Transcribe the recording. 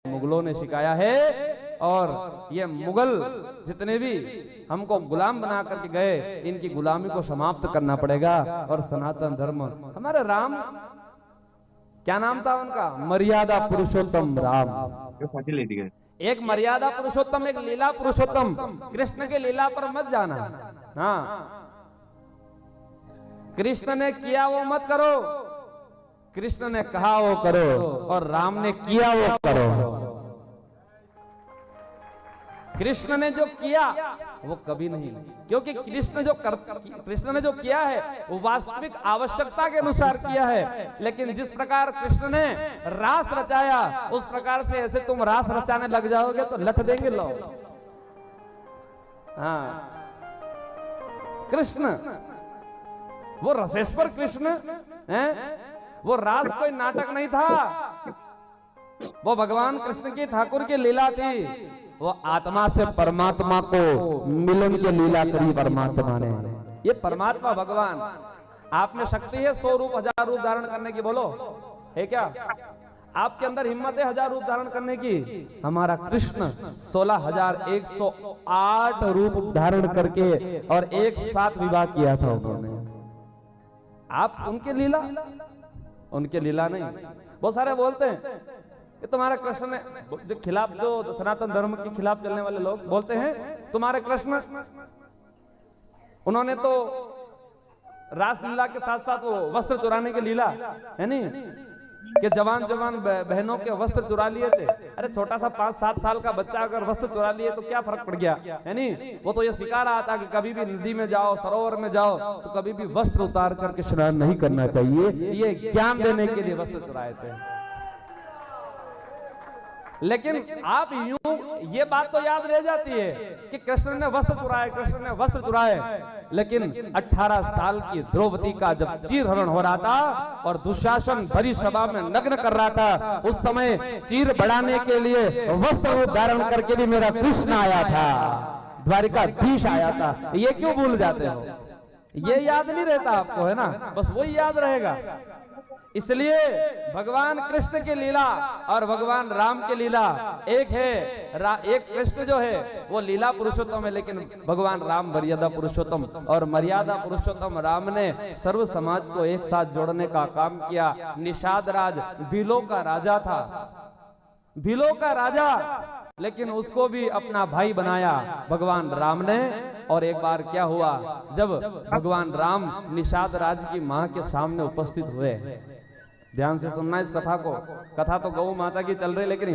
मुगलों ने सिखाया है। और ये मुगल जितने भी हमको गुलाम बना करके गए, इनकी गुलामी को समाप्त करना पड़ेगा। और सनातन धर्म, हमारे राम, क्या नाम था उनका, मर्यादा पुरुषोत्तम राम। एक मर्यादा पुरुषोत्तम, एक लीला पुरुषोत्तम। कृष्ण के लीला पर मत जाना। हाँ, कृष्ण ने किया वो मत करो, कृष्ण ने कहा वो करो, और राम ने किया वो करो। कृष्ण ने जो किया वो कभी नहीं, क्योंकि कृष्ण ने जो किया है वो वास्तविक आवश्यकता के अनुसार किया है। लेकिन जिस प्रकार कृष्ण ने रास रचाया, उस प्रकार से ऐसे तुम रास रचाने लग जाओगे तो लट देंगे लोग। हाँ, कृष्ण वो रसेश्वर कृष्ण है, वो रास कोई नाटक नहीं था, वो भगवान कृष्ण की, ठाकुर की लीला थी। वो आत्मा से परमात्मा को मिलन की लीला करी परमात्मा ने। ये परमात्मा भगवान, आप में शक्ति है 100 रूप 1000 रूप धारण करने की, बोलो है क्या? आपके अंदर हिम्मत है 1000 रूप धारण करने की? हमारा कृष्ण 16,108 रूप धारण करके और एक साथ विवाह किया था उन्होंने। आप उनके लीला नहीं। बहुत सारे बोलते हैं कि तुम्हारे कृष्ण ने, जो खिलाफ, जो सनातन धर्म के खिलाफ चलने वाले लोग बोलते हैं तुम्हारे कृष्ण, उन्होंने तो रासलीला के साथ साथ वो वस्त्र चुराने की लीला है नहीं, कि जवान बहनों के वस्त्र चुरा लिए थे। अरे छोटा सा 5-7 साल का बच्चा अगर वस्त्र चुरा लिए तो क्या फर्क पड़ गया, है नहीं? वो तो ये सिखा रहा था कि कभी भी नदी में जाओ, सरोवर में जाओ तो कभी भी वस्त्र उतार करके स्नान नहीं करना चाहिए। ये ज्ञान देने के लिए वस्त्र चुराए थे। लेकिन आप यूं, ये बात तो याद रह जाती है कि कृष्ण ने वस्त्र चुराए, कृष्ण ने वस्त्र चुराए। लेकिन 18 साल की द्रौपदी का जब चीरहरण हो रहा था और दुशासन भरी सभा में नग्न कर रहा था, उस समय चीर बढ़ाने के लिए वस्त्र धारण करके भी मेरा कृष्ण आया था, द्वारिकाधीश आया था। ये क्यों भूल जाते हो? ये याद नहीं रहता आपको, है ना? बस वही याद रहेगा। इसलिए भगवान कृष्ण की लीला और भगवान राम की लीला एक है। एक कृष्ण जो है वो लीला पुरुषोत्तम है, लेकिन भगवान राम मर्यादा पुरुषोत्तम। और मर्यादा पुरुषोत्तम राम ने सर्व समाज को एक साथ जोड़ने का काम किया। निषाद राज भीलों का राजा था, भीलों का राजा, लेकिन उसको भी अपना भाई बनाया भगवान राम ने। और एक बार क्या हुआ, जब भगवान राम निषाद राज की मां के सामने उपस्थित हुए, ध्यान से सुनना इस कथा को। कथा तो गौ माता की चल रही, लेकिन